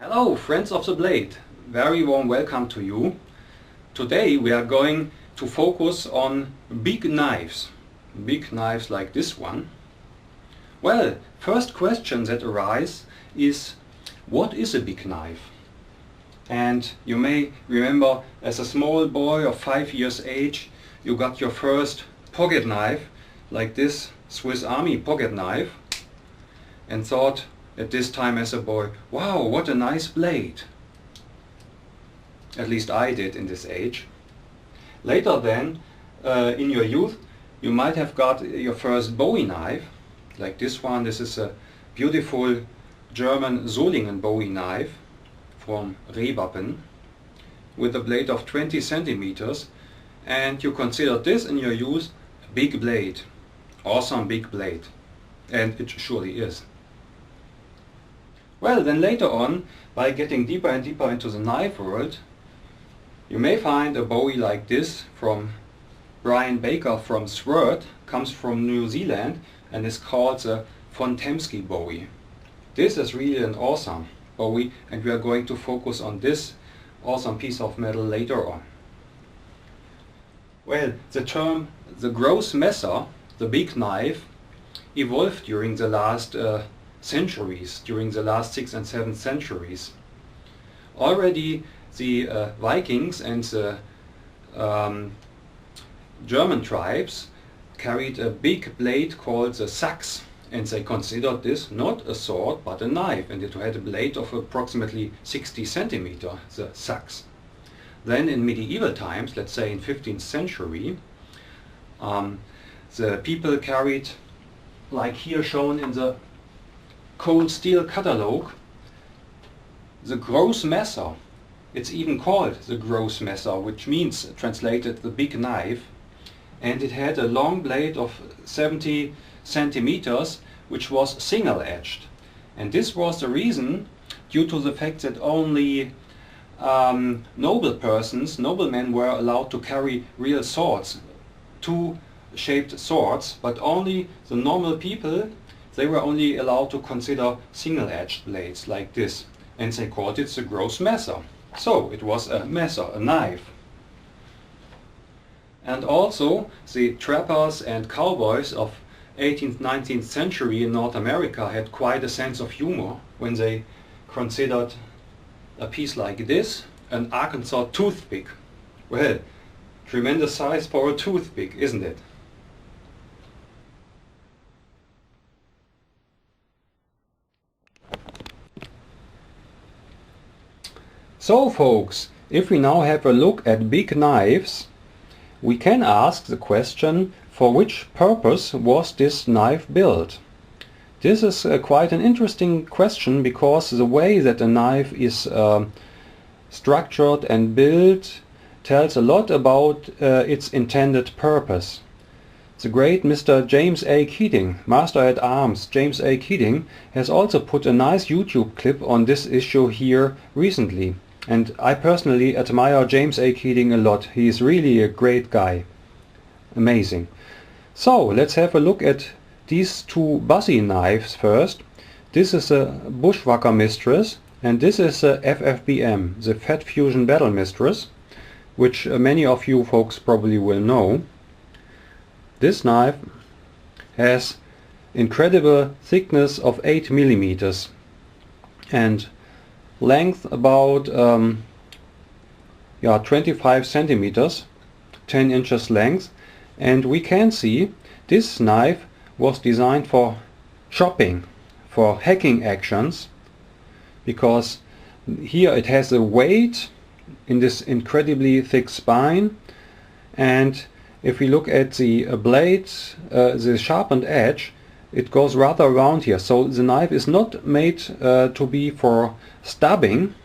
Hello friends of the blade, very warm welcome to you. Today we are going to focus on big knives like this one. Well, first question that arises is, what is a big knife? And you may remember, as a small boy of 5 years age, you got your first pocket knife like this Swiss Army pocket knife and thought at this time as a boy, wow, what a nice blade. At least I did in this age. Later then, in your youth, you might have got your first Bowie knife, like this one. This is a beautiful German Solingen Bowie knife from Rehwappen with a blade of 20 centimeters, and you considered this in your youth a big blade, awesome big blade, and it surely is. Well, then later on, by getting deeper and deeper into the knife world, you may find a Bowie like this from Brian Baker from Sword, comes from New Zealand and is called the Von Temsky Bowie. This is really an awesome Bowie, and we are going to focus on this awesome piece of metal later on. Well, the term the Großmesser, the big knife, evolved during the last centuries, during the last 6th and 7th centuries. Already the Vikings and the German tribes carried a big blade called the sax, and they considered this not a sword but a knife, and it had a blade of approximately 60 centimeters, the sax. Then in medieval times, let's say in 15th century, the people carried, like here shown in the cold steel catalogue, the Großmesser. It's even called the Großmesser, which means, translated, the big knife, and it had a long blade of 70 centimeters, which was single-edged. And this was the reason, due to the fact that only noblemen were allowed to carry real swords, two-shaped swords, but only the normal people, they were only allowed to consider single-edged blades like this, and they called it the Großmesser. So it was a messer, a knife. And also the trappers and cowboys of 18th, 19th century in North America had quite a sense of humor when they considered a piece like this an Arkansas toothpick. Well, tremendous size for a toothpick, isn't it? So folks, if we now have a look at big knives, we can ask the question, for which purpose was this knife built? This is quite an interesting question, because the way that a knife is structured and built tells a lot about its intended purpose. The great Mr. James A. Keating, Master at Arms James A. Keating, has also put a nice YouTube clip on this issue here recently. And I personally admire James A. Keating a lot. He is really a great guy. Amazing. So let's have a look at these two Buzzy knives first. This is a Bushwacker Mistress, and this is a FFBM, the Fat Fusion Battle Mistress, which many of you folks probably will know. This knife has incredible thickness of 8 millimeters and length about 25 centimeters, 10 inches length, and we can see this knife was designed for chopping, for hacking actions, because here it has a weight in this incredibly thick spine, and if we look at the blade, the sharpened edge, it goes rather round here. So the knife is not made to be for stabbing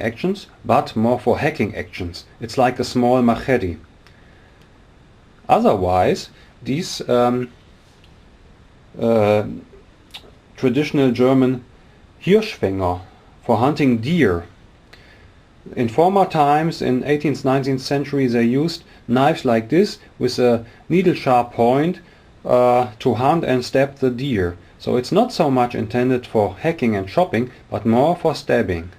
actions, but more for hacking actions. It's like a small machete. Otherwise, these traditional German Hirschfänger for hunting deer. In former times, in 18th, 19th century, they used knives like this with a needle-sharp point to hunt and stab the deer. So it's not so much intended for hacking and chopping, but more for stabbing.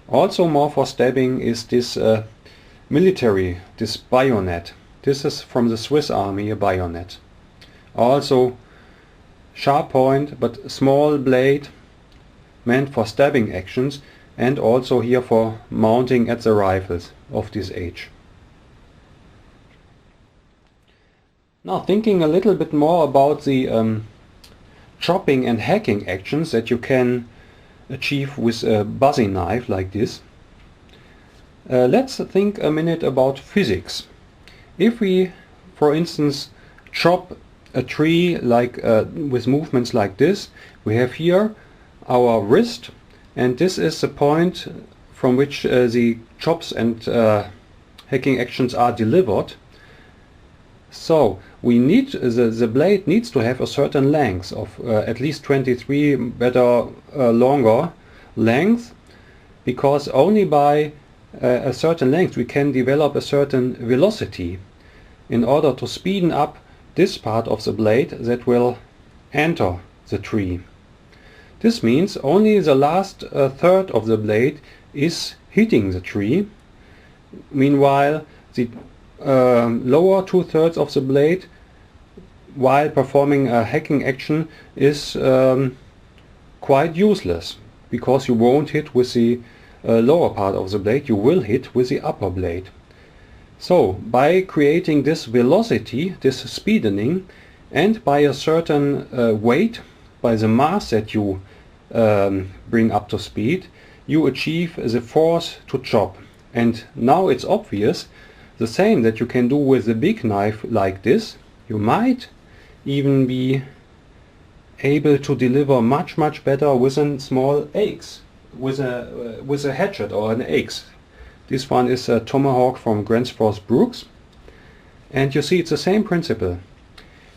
Also more for stabbing is this military, this bayonet. This is from the Swiss Army, a bayonet. Also sharp point but small blade, meant for stabbing actions, and also here for mounting at the rifles of this age. Now thinking a little bit more about the chopping and hacking actions that you can achieve with a Bowie knife like this. Let's think a minute about physics. If we, for instance, chop a tree like with movements like this, we have here our wrist, and this is the point from which the chops and hacking actions are delivered. So we need the blade needs to have a certain length of at least 23, better longer length, because only by a certain length we can develop a certain velocity in order to speeden up this part of the blade that will enter the tree. This means only the last third of the blade is hitting the tree. Meanwhile, the lower 2/3 of the blade, while performing a hacking action, is quite useless, because you won't hit with the lower part of the blade, you will hit with the upper blade. So by creating this velocity, this speedening, and by a certain weight, by the mass that you bring up to speed, you achieve the force to chop. And now it's obvious, the same that you can do with a big knife like this. You might even be able to deliver much better with a small axe, with a hatchet or an axe. This one is a tomahawk from Gransfors Brooks, and you see it's the same principle.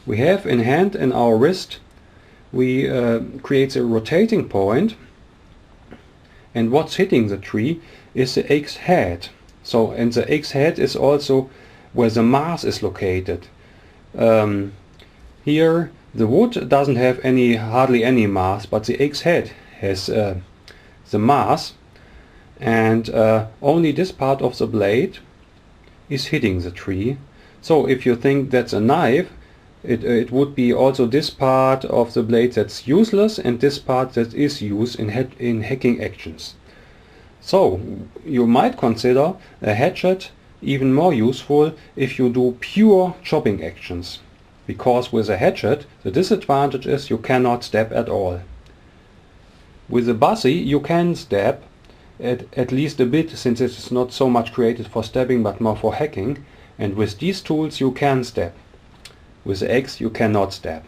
We have in hand and our wrist, we create a rotating point, and what's hitting the tree is the axe head. So, and the axe head is also where the mass is located. Here the wood doesn't have hardly any mass, but the axe head has the mass, and only this part of the blade is hitting the tree. So if you think that's a knife, it would be also this part of the blade that's useless and this part that is used in hacking actions. So you might consider a hatchet even more useful if you do pure chopping actions, because with a hatchet the disadvantage is you cannot stab at all. With a Bowie you can stab at least a bit, since it is not so much created for stabbing but more for hacking, and with these tools you can stab. With the axe you cannot stab.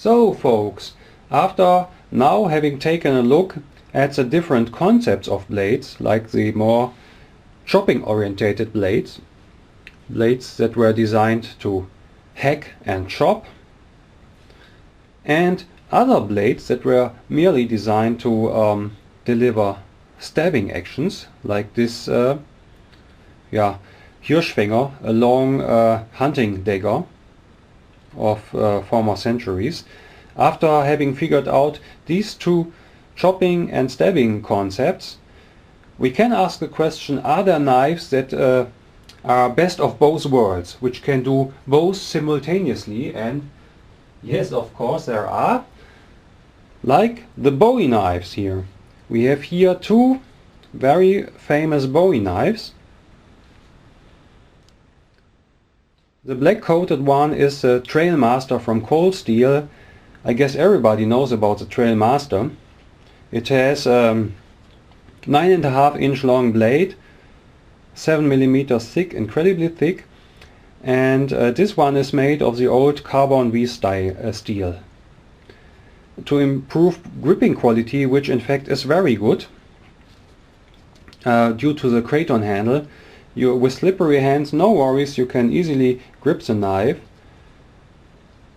So folks, after now having taken a look at the different concepts of blades, like the more chopping orientated blades that were designed to hack and chop, and other blades that were merely designed to deliver stabbing actions, like this Hirschfänger, a long hunting dagger of former centuries. After having figured out these two chopping and stabbing concepts, we can ask the question, are there knives that are best of both worlds, which can do both simultaneously? And yes, of course there are. Like the Bowie knives here. We have here two very famous Bowie knives. The black coated one is the Trailmaster from Cold Steel. I guess everybody knows about the Trailmaster. It has 9.5 inch long blade, 7 millimeters thick, incredibly thick, and this one is made of the old Carbon V steel. To improve gripping quality, which in fact is very good, due to the Kraton handle, with slippery hands, no worries, you can easily grip the knife,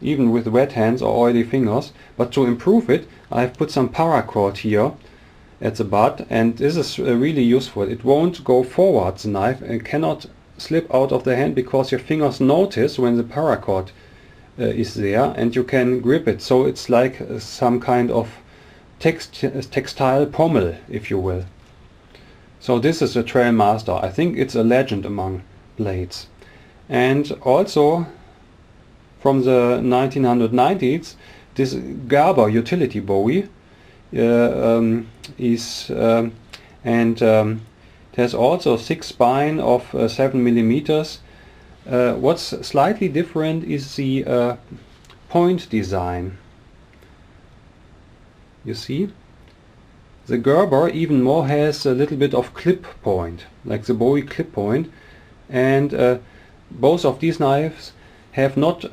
even with wet hands or oily fingers. But to improve it, I've put some paracord here at the butt, and this is really useful. It won't go forward, the knife, and cannot slip out of the hand because your fingers notice when the paracord is there, and you can grip it. So it's like some kind of textile pommel, if you will. So this is a Trailmaster. I think it's a legend among blades. And also from the 1990s, this Gerber utility Bowie there's also thick spine of 7 millimeters. What's slightly different is the point design. You see? The Gerber even more has a little bit of clip point, like the Bowie clip point, and both of these knives have not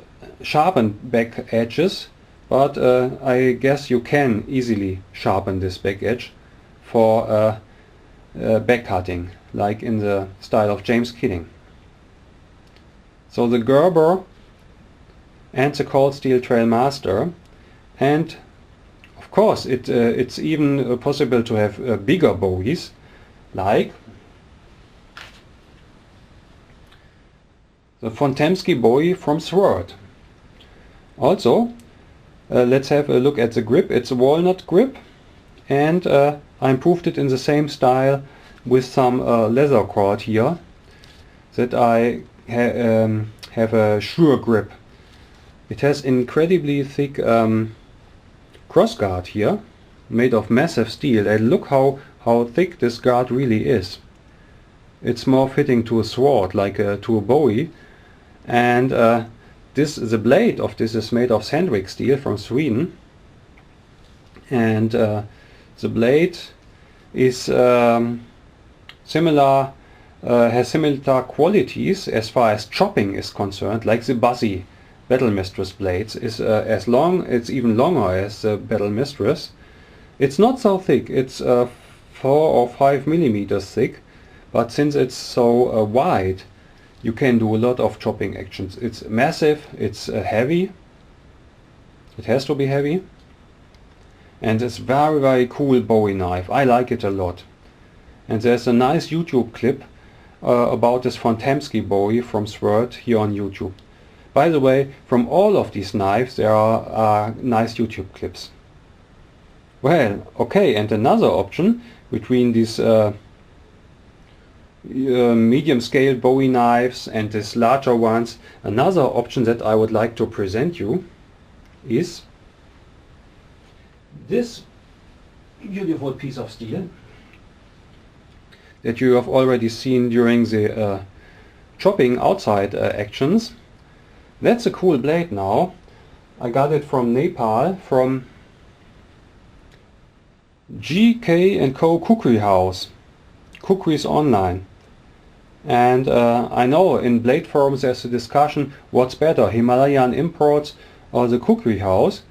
sharpened back edges, but I guess you can easily sharpen this back edge for back cutting, like in the style of James Kidding. So the Gerber and the Cold Steel Trailmaster, and of course it's even possible to have bigger Bowies, like the Fontemsky Bowie from Sword. Also, let's have a look at the grip. It's a walnut grip, and I improved it in the same style with some leather cord here, that I have a sure grip. It has incredibly thick crossguard here, made of massive steel, and look how thick this guard really is. It's more fitting to a sword, like to a Bowie. And the blade of this is made of Sandvik steel from Sweden, and the blade is has similar qualities as far as chopping is concerned, like the Buzzy Battle Mistress blades. Is it's even longer as the Battle Mistress. It's not so thick, it's 4 or 5 millimeters thick, but since it's so wide, you can do a lot of chopping actions. It's massive, it's heavy, it has to be heavy, and it's very, very cool Bowie knife. I like it a lot. And there's a nice YouTube clip about this Fontemsky Bowie from Sword here on YouTube. By the way, from all of these knives there are nice YouTube clips. Well, okay, and another option between these medium scale Bowie knives and these larger ones, another option that I would like to present you is this beautiful piece of steel that you have already seen during the chopping outside actions. That's a cool blade now. I got it from Nepal, from GK&Co Kukri House, Kukris Online. And I know in blade forums there's a discussion what's better, Himalayan imports or the Kukri House.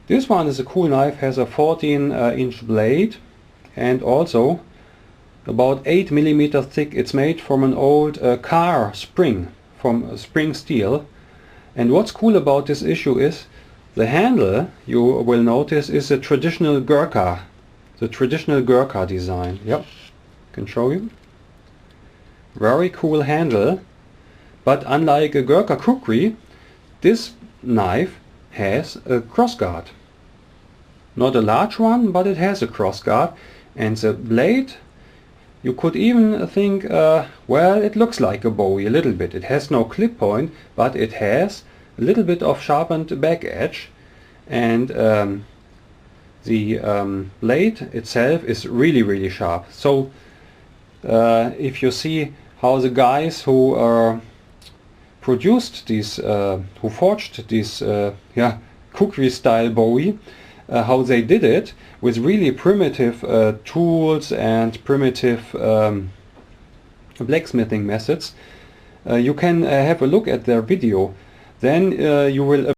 This one is a cool knife, has a 14-inch blade and also about 8 millimeters thick. It's made from an old car spring, from spring steel. And what's cool about this issue is the handle, you will notice, is a traditional Gurkha, the traditional Gurkha design. Yep, can show you. Very cool handle, but unlike a Gurkha kukri, this knife has a crossguard. Not a large one, but it has a crossguard, and the blade, you could even think, well, it looks like a Bowie a little bit. It has no clip point, but it has a little bit of sharpened back edge, and the blade itself is really sharp. So if you see how the guys who produced these, who forged this kukri style Bowie, how they did it with really primitive tools and primitive blacksmithing methods, you can have a look at their video. Then you will